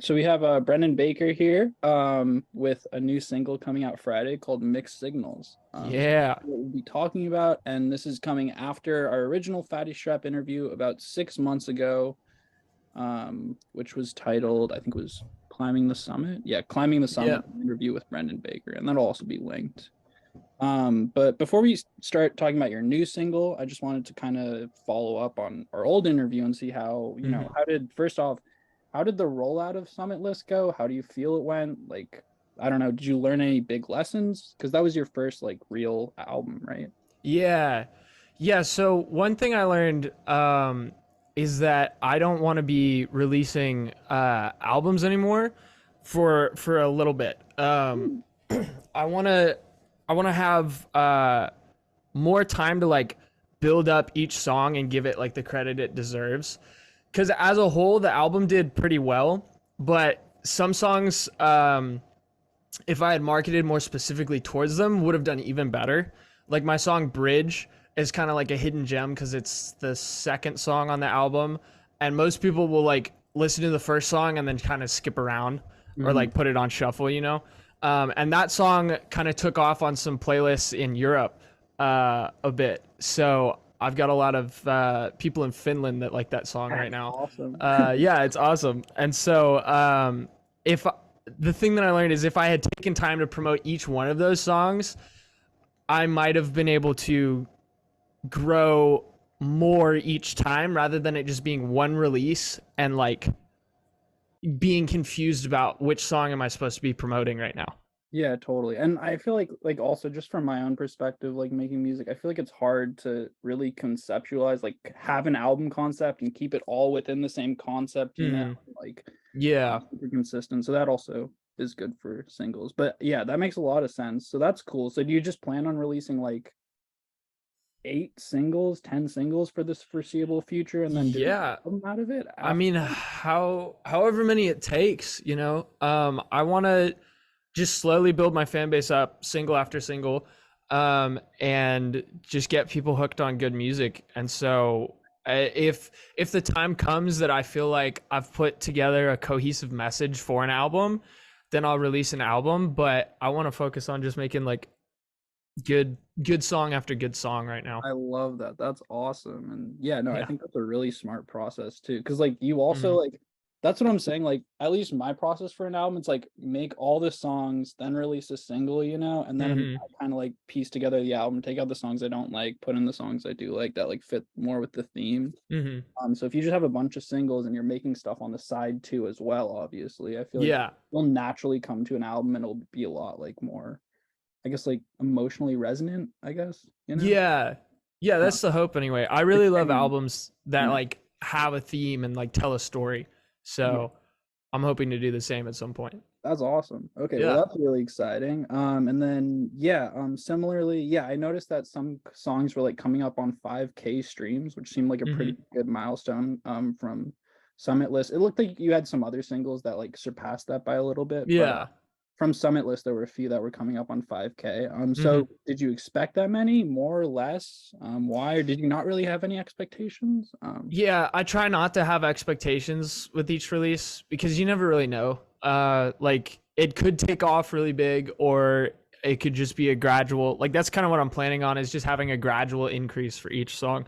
So we have Brendan Baker here with a new single coming out Friday called Mixed Signals. So Yeah. what we'll be talking about, and this is coming after our original Fatty Strap interview about 6 months ago, which was titled, I think it was Climbing the Summit. Yeah, Climbing the Yeah. Summit interview with Brendan Baker, and that'll also be linked. But before we start talking about your new single, I just wanted to kind of follow up on our old interview and see how, hmm how did, first off, how did the rollout of Summit List go? How do you feel it went? Like, I don't know, did you learn any big lessons? Because that was your first like real album, right? Yeah. Yeah. So one thing I learned is that I don't want to be releasing albums anymore for a little bit. Hmm. I want to I want to have more time to like build up each song and give it like the credit it deserves. Because as a whole, the album did pretty well, but some songs, if I had marketed more specifically towards them, would have done even better. Like my song Bridge is kind of like a hidden gem because it's the second song on the album, and most people will like listen to the first song and then kind of skip around or Hmm. like put it on shuffle, you know. And that song kind of took off on some playlists in Europe a bit. So I've got a lot of people in Finland that like that song right That's now. awesome. Yeah, it's awesome. And so if the thing that I learned is if I had taken time to promote each one of those songs, I might have been able to grow more each time rather than it just being one release and like being confused about which song am I supposed to be promoting right now. Yeah, totally. And I feel like also just from my own perspective, like making music, I feel like it's hard to really conceptualize, like have an album concept and keep it all within the same concept, Hmm. like Yeah. super consistent. So that also is good for singles. But yeah, that makes a lot of sense. So that's cool. So do you just plan on releasing like 8 singles, 10 singles for this foreseeable future and then doing an Yeah. album out of it I after? mean, however many it takes, you know. I want to just slowly build my fan base up single after single, and just get people hooked on good music. And so if the time comes that I feel like I've put together a cohesive message for an album, then I'll release an album. But I want to focus on just making like good song after good song right now. I love that. That's awesome. And yeah, no, I Yeah. think that's a really smart process too. Cause like you also hmm like that's what I'm saying. Like at least my process for an album, it's like make all the songs, then release a single, and then hmm I kind of like piece together the album, take out the songs I don't like, put in the songs I do like that like fit more with the theme. hmm So if you just have a bunch of singles and you're making stuff on the side too as well, obviously, I feel like Yeah. you'll naturally come to an album and it'll be a lot like more, I guess like emotionally resonant, I guess. Yeah. Yeah, Uh, that's the hope anyway. I like really love any, albums that you know, like have a theme and like tell a story. yeah, So I'm hoping to do the same at some point. that's awesome. Okay, well, Yeah. that's really exciting. And then yeah, similarly, yeah, I noticed that some songs were like coming up on 5K streams, which seemed like a pretty hmm good milestone. From Summit List, it looked like you had some other singles that like surpassed that by a little bit, but Yeah. from Summit List, there were a few that were coming up on 5K. hmm So did you expect that many, more or less? Why, or did you not really have any expectations? Yeah, I try not to have expectations with each release because you never really know. Like it could take off really big or it could just be a gradual, like that's kind of what I'm planning on is just having a gradual increase for each song.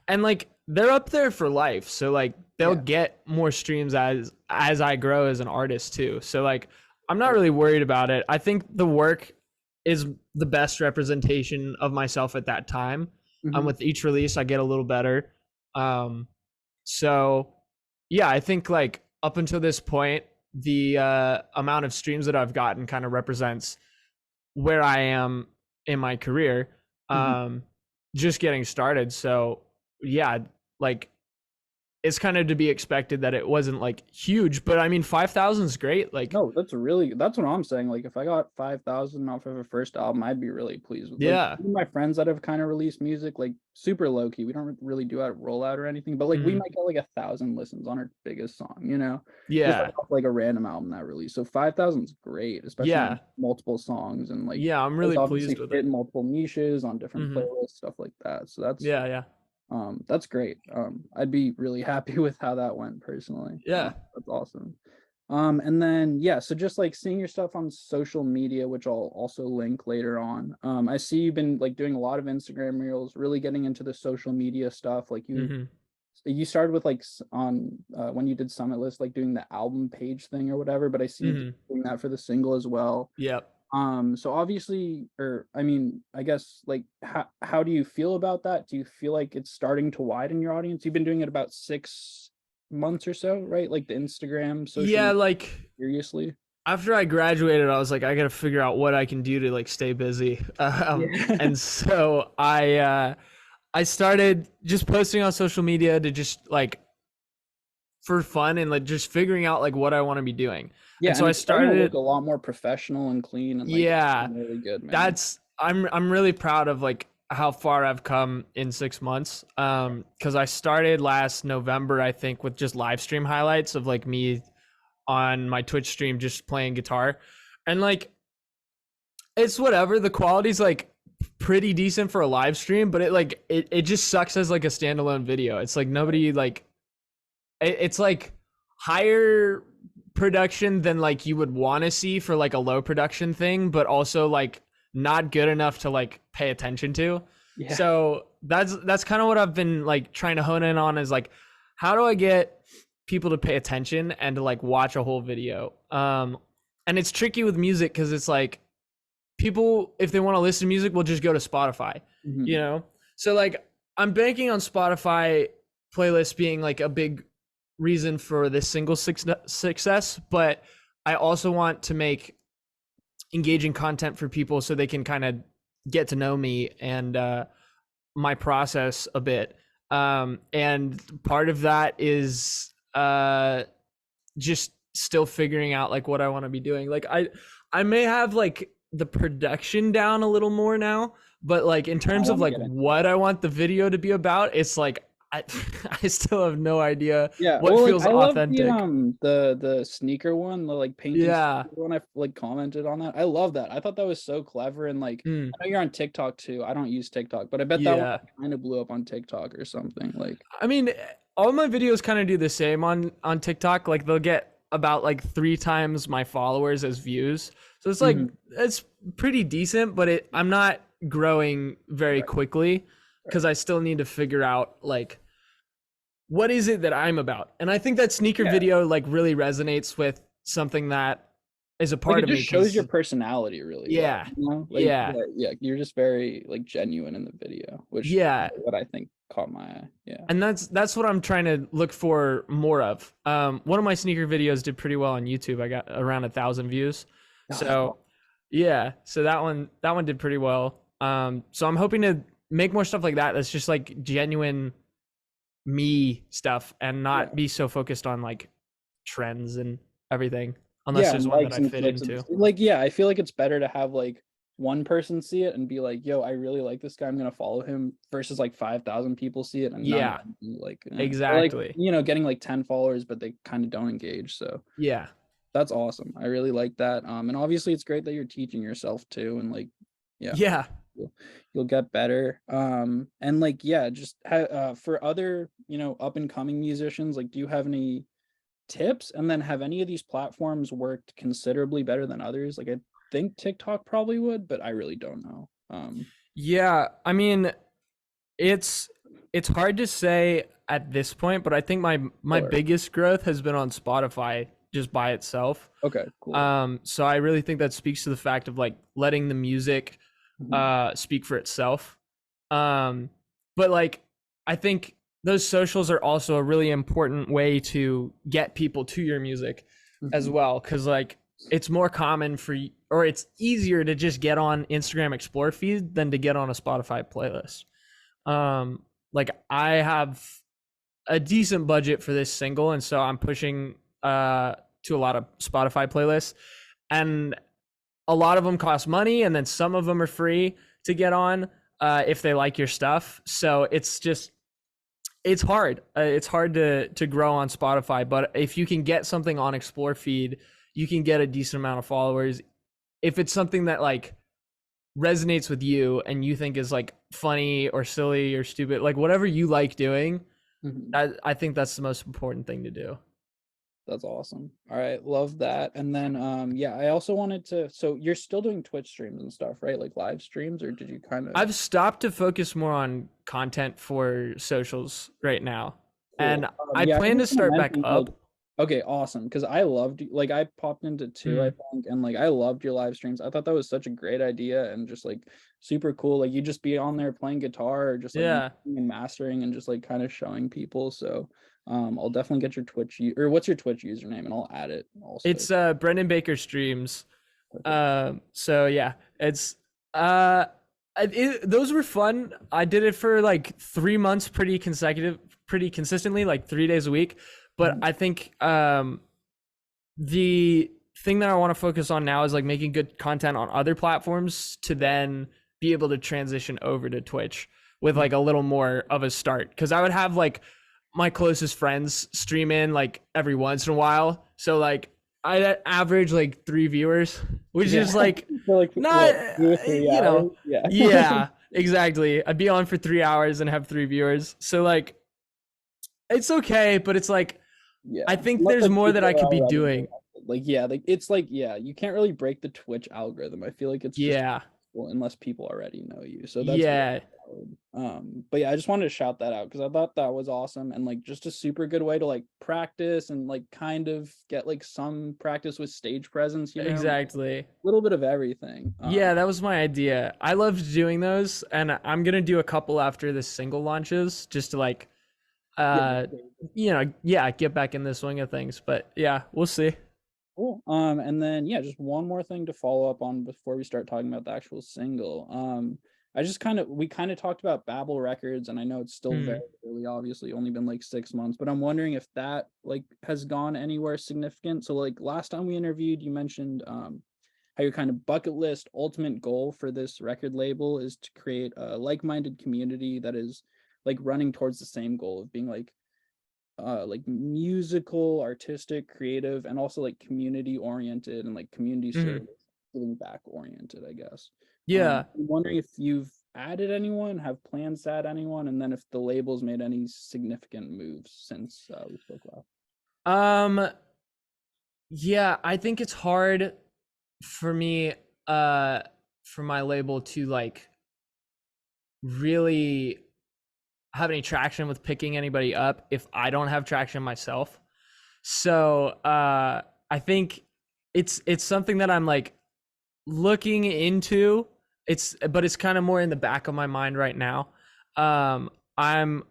And like they're up there for life. So like they'll Yeah. get more streams as I grow as an artist too. So like I'm not really worried about it. I think the work is the best representation of myself at that time. Hmm. With each release I get a little better. Um, so yeah, I think like up until this point, the amount of streams that I've gotten kind of represents where I am in my career. Hmm. Um, just getting started. So yeah, like it's kind of to be expected that it wasn't like huge, but I mean 5,000 is great. Like No, that's what I'm saying. Like if I got 5,000 off of a first album, I'd be really pleased with like yeah, even my friends that have kind of released music, like super low key. We don't really do a rollout or anything, but like we mhm, might get like 1,000 listens on our biggest song, just like yeah, off like a random album that released. So 5,000 is great, especially when yeah, multiple songs and like yeah. I'm those really obviously pleased with fit it. in multiple niches on different hmm playlists, stuff like that. So Yeah, yeah, that's great. I'd be really happy with how that went personally. yeah. That's awesome. And then yeah, so just like seeing your stuff on social media, which I'll also link later on. I see you've been like doing a lot of Instagram reels, really getting into the social media stuff. Like Hmm. you started with like on when you did Summit List, like doing the album page thing or whatever, but I see you Hmm. doing that for the single as well. Yep. So obviously, or I mean, I guess like how do you feel about that? Do you feel like it's starting to widen your audience? You've been doing it about 6 months or so, right? Like the Instagram, social Yeah, media, like seriously. after I graduated, I was like, I gotta figure out what I can do to like stay busy. Yeah. And so I started just posting on social media to just like for fun and like just figuring out like what I want to be doing. And Yeah, so and I it's starting to started look it. a lot more professional and clean and like it's Yeah, been really good, man. that's I'm really proud of like how far I've come in 6 months. Because I started last November, I think, with just live stream highlights of like me on my Twitch stream just playing guitar, and like it's whatever. The quality's like pretty decent for a live stream, but it just sucks as like a standalone video. It's like nobody like it's like higher production than like you would want to see for like a low production thing, but also like not good enough to like pay attention to. Yeah. So that's kind of what I've been like trying to hone in on is like how do I get people to pay attention and to like watch a whole video. And it's tricky with music because it's like people if they want to listen to music will just go to Spotify, you Mhm. know? So like I'm banking on Spotify playlists being like a big reason for this single success, but I also want to make engaging content for people so they can kind of get to know me and my process a bit. And part of that is just still figuring out like what I want to be doing. Like I may have like the production down a little more now, but like in I terms of want to like get into what that. I want the video to be about, it's like I I still have no idea Yeah, what well, like feels I love authentic. the sneaker one, the like painting Yeah. sneaker one. I like commented on that. I love that. I thought that was so clever and like Mm, I know you're on TikTok too. I don't use TikTok, but I bet that one yeah. kind of blew up on TikTok or something. Like, I mean, all my videos kind of do the same on TikTok. Like they'll get about like 3 times my followers as views. So it's like mhm, it's pretty decent, but I'm not growing very right, quickly right. because I still need to figure out like what is it that I'm about. And I think that sneaker Yeah, video like really resonates with something that is a like part it of me just shows your because personality really well. yeah, You know, like yeah, yeah, yeah, you're just very like genuine in the video, which yeah. what I think caught my eye. Yeah. And that's what I'm trying to look for more of. One of my sneaker videos did pretty well on YouTube. I got around 1,000 views. Oh, that's So yeah, so that one did pretty well. So I'm hoping to make more stuff like that. That's just like genuine me stuff and yeah. not be so focused on like trends and everything, unless Yeah, there's and one that likes I and fit clicks into. like yeah, I feel like it's better to have like one person see it and be like, "Yo, I really like this guy. I'm gonna follow him," versus like 5,000 people see it and none of Yeah, them do, like, or like exactly. getting like 10 followers, but they kind of don't engage. So Yeah, that's awesome. I really like that. And obviously it's great that you're teaching yourself too, and like, yeah, yeah. you'll, you'll get better. And like, yeah, just for other up and coming musicians, like, do you have any tips? And then have any of these platforms worked considerably better than others? Like I think TikTok probably would, but I really don't know. Yeah, I mean, it's it's hard to say at this point, but I think my Sure. biggest growth has been on Spotify just by itself. Okay, cool. So I really think that speaks to the fact of like letting the music Mhm, speak for itself. Um, but like I think those socials are also a really important way to get people to your music as mhm. well, because like it's more common for or it's easier to just get on Instagram Explore feed than to get on a Spotify playlist. Like I have a decent budget for this single, and so I'm pushing to a lot of Spotify playlists, and a lot of them cost money, and then some of them are free to get on if they like your stuff. So it's just it's hard. It's hard to grow on Spotify, but if you can get something on Explore feed, you can get a decent amount of followers. If it's something that like resonates with you and you think is like funny or silly or stupid, like whatever you like doing, Mhm. I think that's the most important thing to do. That's awesome. All right, love that. And then yeah, I also wanted to, so you're still doing Twitch streams and stuff, right? Like live streams, or did you kind of I've stopped to focus more on content for socials right now. And cool. I Yeah, I was plan to just gonna start back mention like, up. okay, awesome. Because I loved like I popped into two, I Mm, think, and like I loved your live streams. I thought that was such a great idea and just like super cool. Like you just be on there playing guitar or just like yeah. mixing and mastering and just like kind of showing people. So I'll definitely get your or what's your Twitch username and I'll add it also. It's Brendan Baker streams. Perfect. So yeah, it's those were fun. I did it for like 3 months, pretty consistently, like 3 days a week. But Mhm. I think the thing that I want to focus on now is like making good content on other platforms to then be able to transition over to Twitch with Mhm. like a little more of a start. Because I would have like my closest friends stream in like every once in a while. So like I average like 3 viewers, which Yeah. is like For like not, what 2 or 3 hours? Yeah. yeah, exactly. I'd be on for 3 hours and have 3 viewers. So like it's okay, but it's like I Yeah. think Unless there's like more that people I are could be already doing. invested. Like yeah, like it's like yeah, you can't really break the Twitch algorithm. I feel like it's just Yeah. well, unless people already know you. So that's really Yeah. valid. But yeah, I just wanted to shout that out because I thought that was awesome and like just a super good way to like practice and like kind of get like some practice with stage presence, you know, a Exactly. little bit of everything. Yeah, that was my idea. I loved doing those, and I'm gonna do a couple after this single launches, just to like, Yeah. uh, yeah, get back in the swing of things. But yeah, we'll see. Cool. And then yeah, just one more thing to follow up on before we start talking about the actual single. I just we kind of talked about Babel Records, and I know it's still very Hmm. early, obviously, only been like 6 months, but I'm wondering if that like has gone anywhere significant. So like last time we interviewed, you mentioned how your kind of bucket list ultimate goal for this record label is to create a like-minded community that is like running towards the same goal of being like musical, artistic, creative, and also like community oriented and like community Hmm. service, giving back oriented, I guess. Yeah. I'm wondering if you've added anyone, have plans to add anyone, and then if the label's made any significant moves since we spoke last. Um. Yeah, I think it's hard for me, uh, for my label to like really have any traction with picking anybody up if I don't have traction myself. So I think it's something that I'm like looking into. It's kind of more in the back of my mind right now. I'm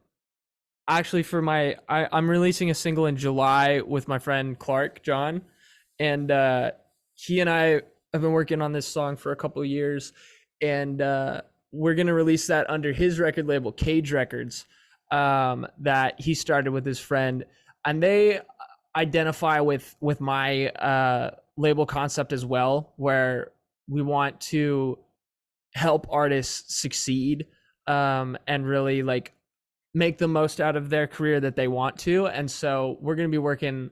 actually I'm releasing a single in July with my friend Clark John, and he and I have been working on this song for a couple of years, and we're gonna release that under his record label Cage Records, that he started with his friend, and they identify with my label concept as well, where we want to help artists succeed, and really like make the most out of their career that they want to. And so we're going to be working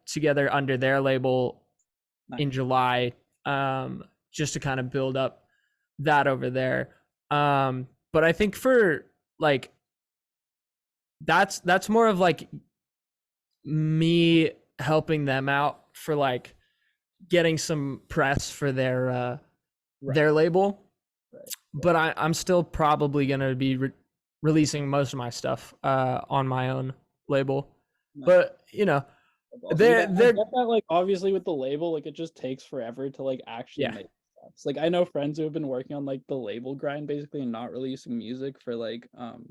together under their label in Nice. July, just to kind of build up that over there. But I think for like that's more of like me helping them out for like getting some press for Right. their label. Right. Yeah. But I'm still probably gonna be releasing most of my stuff on my own label. Nice. But you know, That's awesome. Yeah, I they're get that. Like, obviously, with the label, like, it just takes forever to like actually yeah, make steps. Like, I know friends who have been working on like the label grind basically and not releasing music for like 4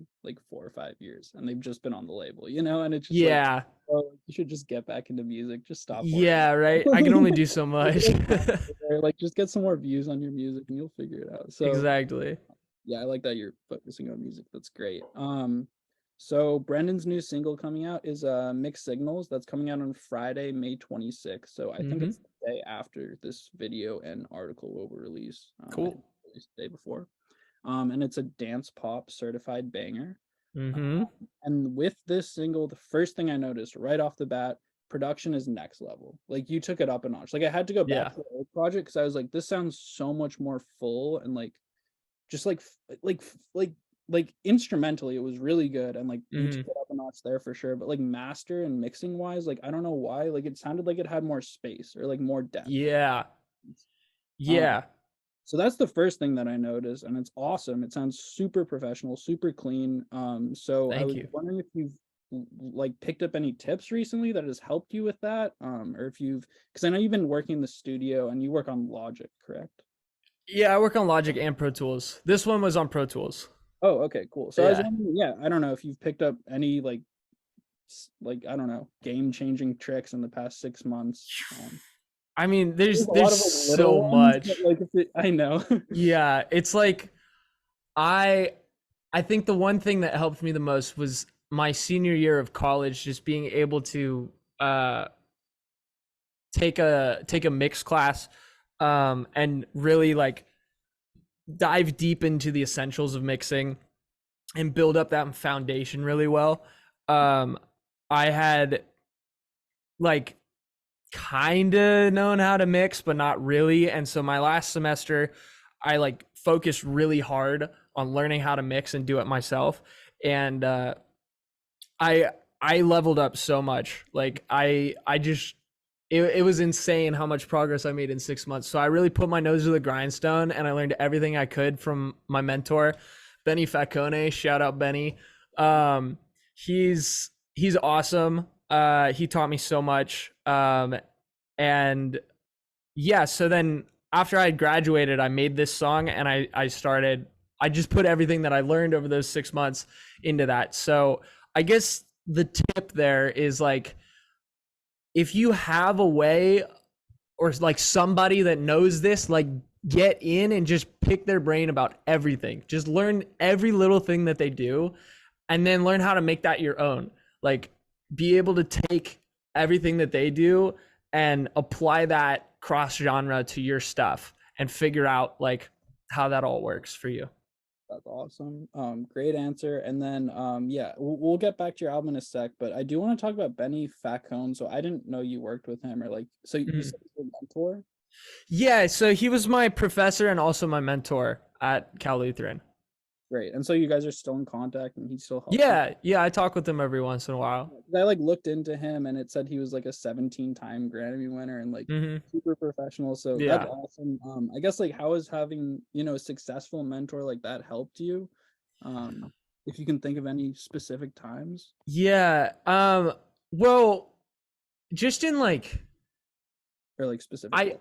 or 5 years, and they've just been on the label, you know. And it's just like, yeah, oh, you should just get back into music. Just stop working. yeah. Right. I can only do so Take much. it like there, like, just get some more views on your music, and you'll figure it out. So Exactly. yeah, I like that you're focusing on music. That's great. So Brendan's new single coming out is Mixed Signals. That's coming out on Friday, May 26th. So I think Mm-hmm. it's the day after this video and article will release. I think Cool. it's released the day before. And it's a dance pop certified banger. Mm-hmm. And with this single, the first thing I noticed right off the bat, production is next level. Like you took it up a notch. Like I had to go back Yeah. to the old project because I was like, this sounds so much more full and like just like like instrumentally it was really good and like you took Mm-hmm. it up a match there for sure, but like master and mixing wise, like I don't know why, like it sounded like it had more space or like more depth. Yeah. Um, Yeah. so that's the first thing that I noticed, and it's awesome. It sounds super professional, super clean. So I Thank was you. wondering if you've like picked up any tips recently that has helped you with that, or if you've, because I know you've been working in the studio and you work on Logic, correct? Yeah, I work on Logic and Pro Tools. This one was on Pro Tools. Oh, okay, cool. So I was Yeah. wondering, yeah, I don't know if you've picked up any like I don't know, game changing tricks in the past 6 months. I mean, There's a lot there's of like little so ones, but much. like if it, I know. Yeah, it's like I I think the one thing that helped me the most was my senior year of college, just being able to uh take a mix class and really like dive deep into the essentials of mixing and build up that foundation really well. Um I had like kind of known how to mix but not really, and so my last semester I like focused really hard on learning how to mix and do it myself, and I I leveled up so much. Like I just it was insane how much progress I made in 6 months. So I really put my nose to the grindstone and I learned everything I could from my mentor, Benny Facone. Shout out Benny. Um, he's awesome. He taught me so much. And yeah, so then after I graduated, I made this song and I just put everything that I learned over those 6 months into that. So I guess the tip there is like if you have a way or like somebody that knows this, like get in and just pick their brain about everything. Just learn every little thing that they do and then learn how to make that your own. Like be able to take everything that they do and apply that cross genre to your stuff and figure out like how that all works for you. That's awesome. Great answer. And then, yeah, we'll get back to your album in a sec, but I do want to talk about Benny Facone. So I didn't know you worked with him or like, so you Mhm. said he's your mentor? Yeah, so he was my professor and also my mentor at Cal Lutheran. Great. And so you guys are still in contact and he still helps you? Yeah, yeah, I talk with him every once in a while. 'Cause I like looked into him and it said he was like a 17-time Grammy winner and like Hmm. super professional. So that's Yeah. awesome. I guess like how has having, a successful mentor like that helped you? Um, if you can think of any specific times Yeah. Well, just in like or like specific I role.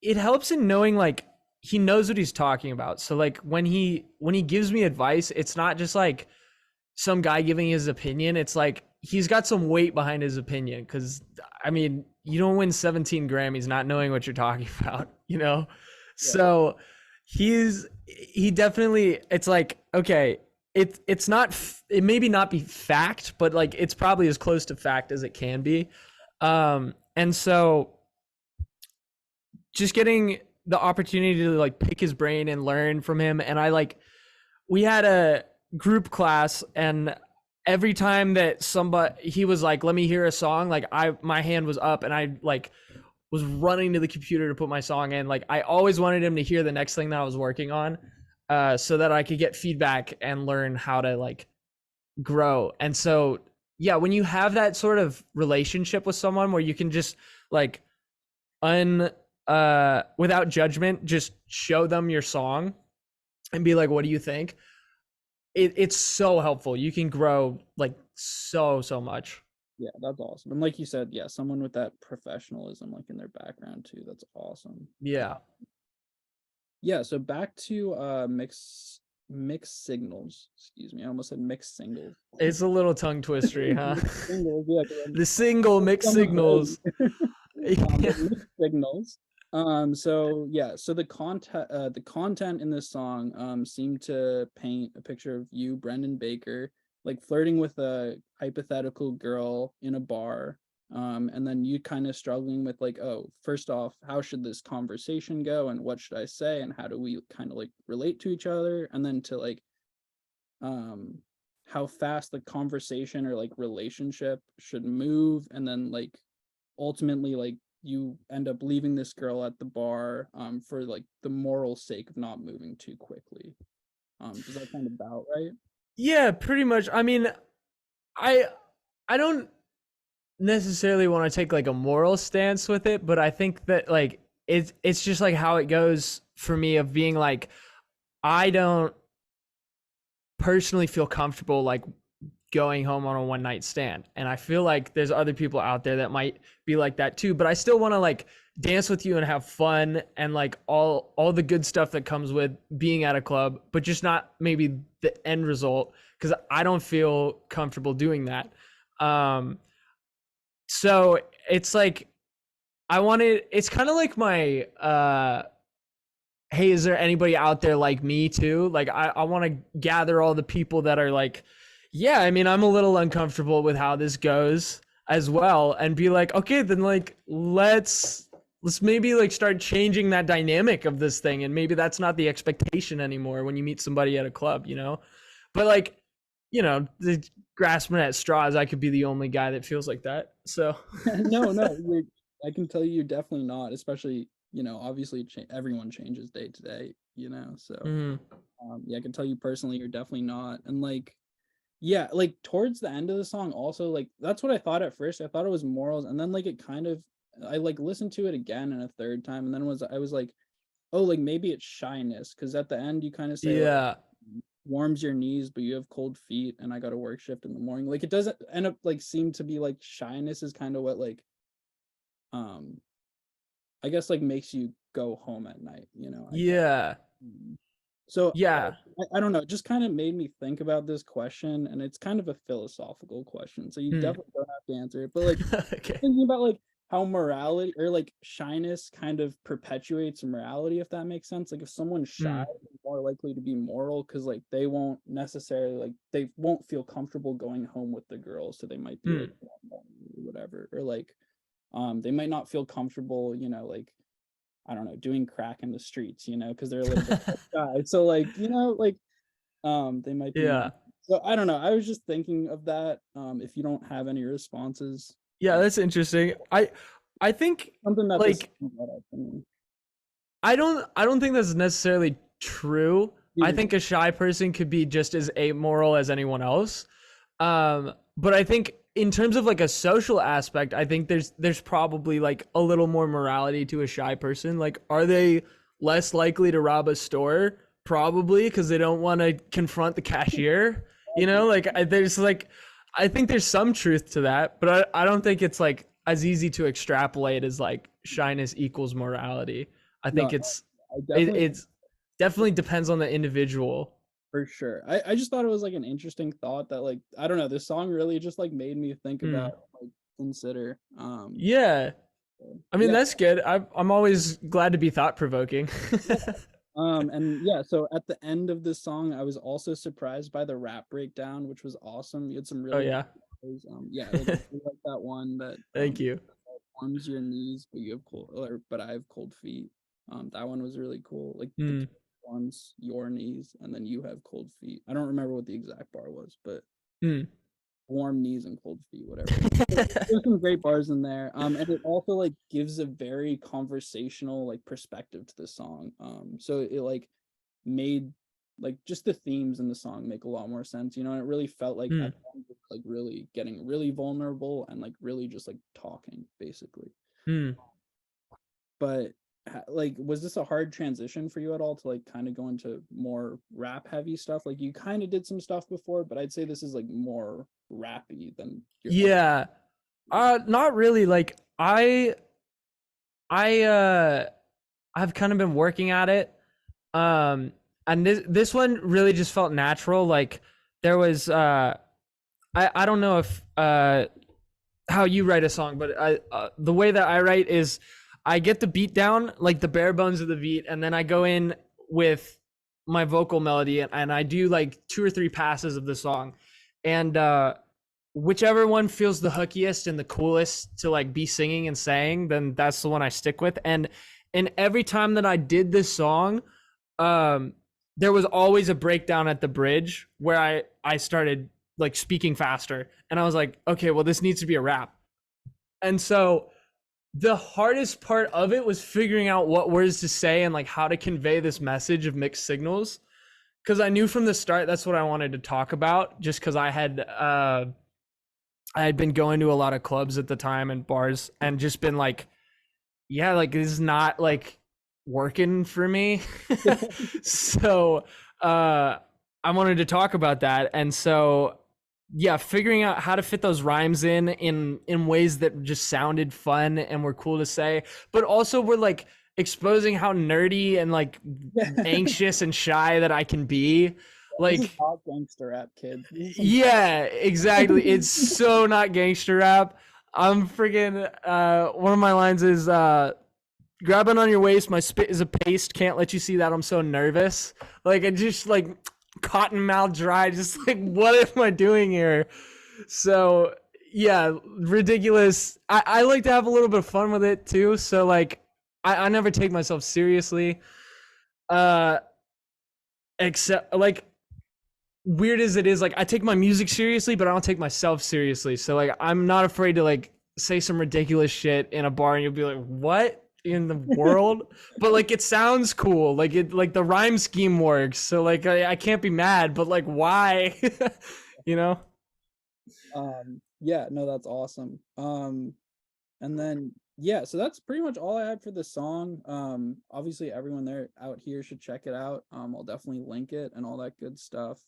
it helps in knowing like he knows what he's talking about. So like when he gives me advice, it's not just like some guy giving his opinion. It's like he's got some weight behind his opinion cuz I mean, you don't win 17 Grammys not knowing what you're talking about, you know? Yeah. So he definitely it's like okay, it's not it maybe not be fact, but like it's probably as close to fact as it can be. And so just getting the opportunity to like pick his brain and learn from him, and I like we had a group class, and every time that somebody he was like let me hear a song, like I my hand was up and I like was running to the computer to put my song in. Like I always wanted him to hear the next thing that I was working on, so that I could get feedback and learn how to like grow. And so yeah, when you have that sort of relationship with someone where you can just like un without judgment just show them your song and be like what do you think, it's so helpful. You can grow like so much. Yeah, that's awesome. And like you said, yeah, someone with that professionalism like in their background too. That's awesome. Yeah, Yeah, so back to mixed signals. Excuse me. I almost said mixed singles. it's a little tongue twistery, huh? Mixed singles, yeah, 'cause The single mixed I'm brain. signals. Yeah. But mixed signals. So yeah, so the content in this song seemed to paint a picture of you, Brendan Baker, like flirting with a hypothetical girl in a bar. And then you kind of struggling with like, oh, first off, how should this conversation go and what should I say and how do we kind of like relate to each other? And then to like um how fast the conversation or like relationship should move and then like ultimately like you end up leaving this girl at the bar for like the moral sake of not moving too quickly. Does that sound about right? Yeah, pretty much. I mean, I I don't necessarily want to take like a moral stance with it, but I think that like it's just like how it goes for me of being like I don't personally feel comfortable like going home on a one night stand. And I feel like there's other people out there that might be like that too, but I still want to like dance with you and have fun and like all the good stuff that comes with being at a club, but just not maybe the end result because I don't feel comfortable doing that. Um so it's like I wanted it's kind of like my hey, is there anybody out there like me too? Like I want to gather all the people that are like, yeah, I mean, I'm a little uncomfortable with how this goes as well and be like, okay, then like let's maybe like start changing that dynamic of this thing and maybe that's not the expectation anymore when you meet somebody at a club, you know? But like, the grasping at straws, I could be the only guy that feels like that. So, No, no, I can tell you you're definitely not, especially, obviously everyone changes day to day, so mm, yeah, I can tell you personally you're definitely not. And like, yeah, like towards the end of the song also, like that's what I thought at first. I thought it was morals, and then like it kind of, I like listened to it again and a third time, and then I was like, oh, like maybe it's shyness, because at the end you kind of say like yeah. warms your knees but you have cold feet and I got a work shift in the morning. Like it doesn't end up like seem to be like shyness is kind of what like um I guess like makes you go home at night, I guess. Yeah. Mm. So Yeah. I don't know, it just kind of made me think about this question, and it's kind of a philosophical question, so you Mm. definitely don't have to answer it. But like Okay. thinking about like how morality or like shyness kind of perpetuates morality, if that makes sense. Like if someone's shy, Mm. they're more likely to be moral because like they won't necessarily like they won't feel comfortable going home with the girl, so they might be like Mm. whatever, or like they might not feel comfortable, like I don't know, doing crack in the streets, because they're a little bit shy. So like, like they might be more. Yeah. So I don't know. I was just thinking of that. If you don't have any responses, Yeah, uh, that's interesting. I think something that this like I don't think that's necessarily true. I neither. think a shy person could be just as amoral as anyone else. But I think in terms of like a social aspect, I think there's probably like a little more morality to a shy person. Like, are they less likely to rob a store? Probably because they don't want to confront the cashier. Like there's like, I think there's some truth to that, but I don't think it's like as easy to extrapolate as like shyness equals morality. I No, think I definitely it's definitely depends on the individual. for sure. I just thought it was like an interesting thought that like I don't know. This song really just like made me think Hmm. about like consider. Yeah. I mean, Yeah. that's good. I'm always glad to be thought provoking. And yeah, so at the end of this song, I was also surprised by the rap breakdown, which was awesome. You had some Oh really good yeah. bars. Yeah, like I really like that one that Thank you. warms your knees, but you have cold, or but I have cold feet. That one was really cool. Like the Hmm. warms your knees, and then you have cold feet. I don't remember what the exact bar was, but Hmm. warm knees and cold feet, whatever. There's some great bars in there. And it also like gives a very conversational like perspective to the song. So it like made like just the themes in the song make a lot more sense, and it really felt like Hmm. at times it's like really getting really vulnerable and like really just like talking basically. Hmm. But like was this a hard transition for you at all to like kind of go into more rap heavy stuff? Like you kind of did some stuff before, but I'd say this is like more rappy than your other. Yeah. Not really. Like I I've kind of been working at it. Um, and this one really just felt natural. Like there was I don't know if how you write a song, but the way that I write is I get the beat down, like the bare bones of the beat, and then I go in with my vocal melody and I do like two or three passes of the song. And whichever one feels the hookiest and the coolest to like be singing and saying, then that's the one I stick with. And every time that I did this song, um there was always a breakdown at the bridge where I started like speaking faster and I was like, okay, well this needs to be a rap. And so the hardest part of it was figuring out what words to say and like how to convey this message of mixed signals because I knew from the start that's what I wanted to talk about just because I had I had been going to a lot of clubs at the time and bars and just been like, yeah, like this is not like working for me. So I wanted to talk about that. And so yeah, figuring out how to fit those rhymes in ways that just sounded fun and were cool to say, but also were like exposing how nerdy and like anxious and shy that I can be. This is Like, not gangster rap, kids. This is some yeah, exactly. It's so not gangster rap. I'm freaking one of my lines is grabbing on your waist, my spit is a paste, can't let you see that I'm so nervous. Like I just like cotton mouth dry, just like what am I doing here? So yeah, ridiculous. I like to have a little bit of fun with it too. So like I never take myself seriously. Uh except like weird as it is, like I take my music seriously, but I don't take myself seriously. So like I'm not afraid to like say some ridiculous shit in a bar and you'll be like, what in the world? But like it sounds cool. Like it like the rhyme scheme works. So like I can't be mad, but like why? you know? yeah, no, that's awesome. And then yeah, so that's pretty much all I had for the song. Obviously everyone there out here should check it out. I'll definitely link it and all that good stuff.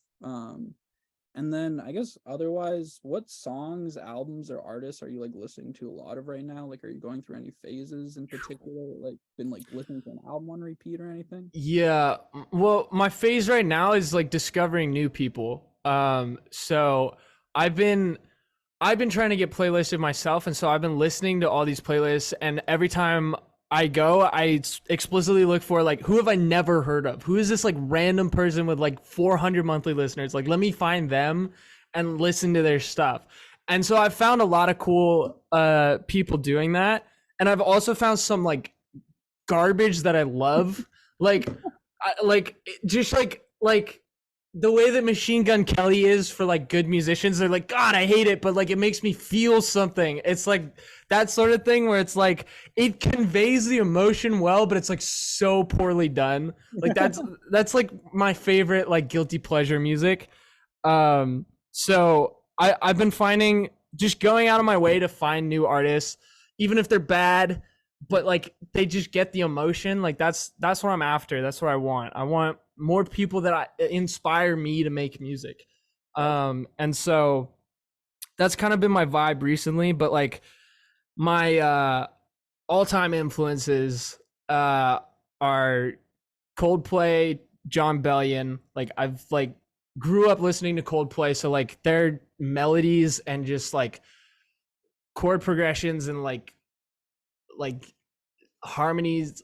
And then I guess otherwise, what songs, albums, or artists are you like listening to a lot of right now? Like, are you going through any phases in particular? Like, been like listening to an album on repeat or anything? Yeah. Well, my phase right now is like discovering new people. So I've been I've been trying to get playlisted myself, and so I've been listening to all these playlists. And every time I go, I explicitly look for like, who have I never heard of? Who is this like random person with like 400 monthly listeners? Like, let me find them and listen to their stuff. And so I've found a lot of cool people doing that, and I've also found some like garbage that I love, like, like just like the way that Machine Gun Kelly is for like good musicians. They're like, God, I hate it, but like it makes me feel something. It's like that sort of thing where it's like it conveys the emotion well, but it's like so poorly done. Like that's like my favorite like guilty pleasure music. So I've been finding just going out of my way to find new artists, even if they're bad, but like they just get the emotion. Like that's what I'm after. That's what I want. I want more people that inspire me to make music. And so that's kind of been my vibe recently, but like my all-time influences are Coldplay, John Bellion. Like I've like grew up listening to Coldplay, so like their melodies and just like chord progressions and like harmonies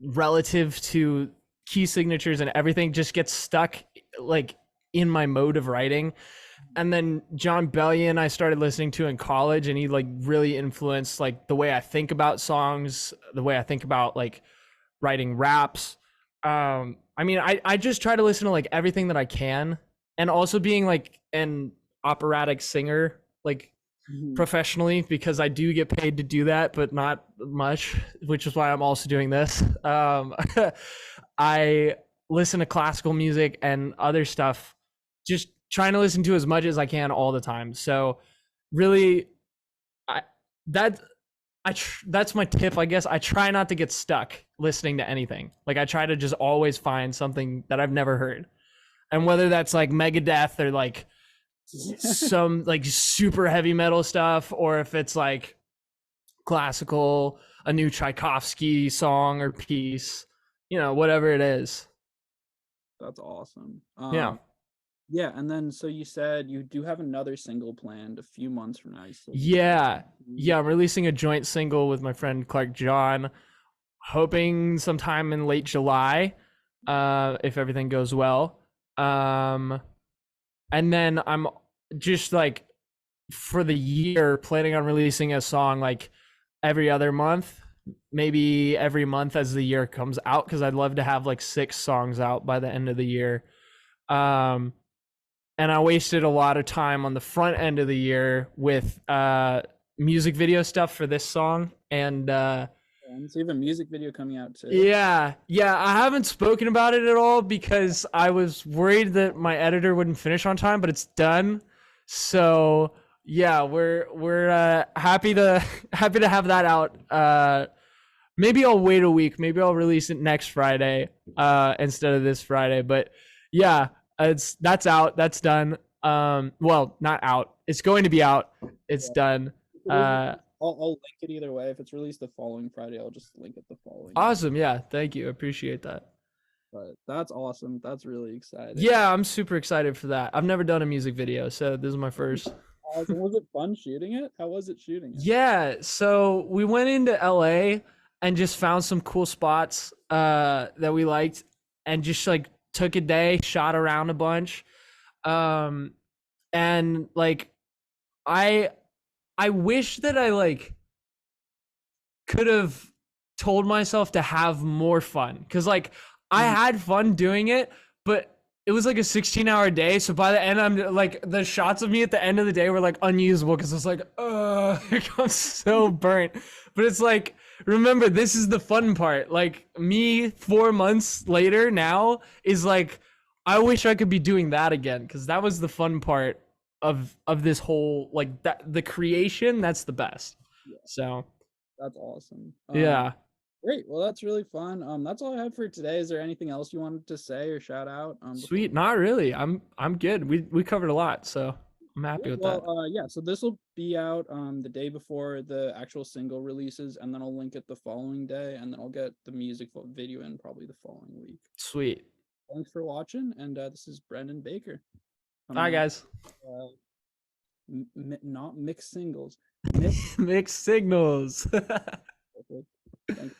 relative to key signatures and everything just gets stuck like in my mode of writing. And then John Bellion I started listening to in college, and he like really influenced like the way I think about songs, the way I think about like writing raps. I mean, I just try to listen to like everything that I can, and also being like an operatic singer like Mhm. professionally, because I do get paid to do that, but not much, which is why I'm also doing this. I listen to classical music and other stuff, just trying to listen to as much as I can all the time. So really, I that that's my tip, I guess. I try not to get stuck listening to anything. Like I try to just always find something that I've never heard, and whether that's like Megadeth or like some like super heavy metal stuff, or if it's like classical, a new Tchaikovsky song or piece, whatever it is. That's awesome. Yeah. Yeah, and then so you said you do have another single planned a few months from now. You said Yeah. Yeah. I'm releasing a joint single with my friend Clark John, hoping sometime in late July, if everything goes well. And then I'm just like for the year planning on releasing a song like every other month, maybe every month as the year comes out, because I'd love to have like 6 songs out by the end of the year. And I wasted a lot of time on the front end of the year with music video stuff for this song. And so you have a music video coming out too. yeah, I haven't spoken about it at all because I was worried that my editor wouldn't finish on time, but it's done. So yeah, we're happy to happy to have that out. Maybe I'll wait a week. Maybe I'll release it next Friday instead of this Friday. But yeah, that's out. That's done. Well, not out. It's going to be out. It's Yeah. done. If it is Uh, released, I'll link it either way. If it's released the following Friday, I'll just link it the following day. awesome. Yeah, thank you. Appreciate that. But that's awesome. That's really exciting. Yeah, I'm super excited for that. I've never done a music video, so this is my first. Awesome. Was it fun shooting it? How was it shooting it? Yeah, so we went into LA and just found some cool spots that we liked and just like took a day, shot around a bunch. Um and like I I wish that I like could have told myself to have more fun cuz like I Mhm. had fun doing it, but it was like a 16-hour day, so by the end I'm like the shots of me at the end of the day were like unusable cuz it's like I'm so burnt. But it's like remember this is the fun part. Like me 4 months later now is like I wish I could be doing that again cuz that was the fun part of this whole like that the creation that's the best. Yeah, So, that's awesome. yeah. Great. Well, that's really fun. That's all I had for today. Is there anything else you wanted to say or shout out? Before Sweet. Not really. I'm good. We covered a lot, so I'm happy Great. with Well, that. yeah. So this will be out the day before the actual single releases, and then I'll link it the following day, and then I'll get the video in probably the following week. Sweet. Thanks for watching, and this is Brendan Baker coming Bye out. guys. Not mixed singles. Mixed. Mixed signals. Thanks.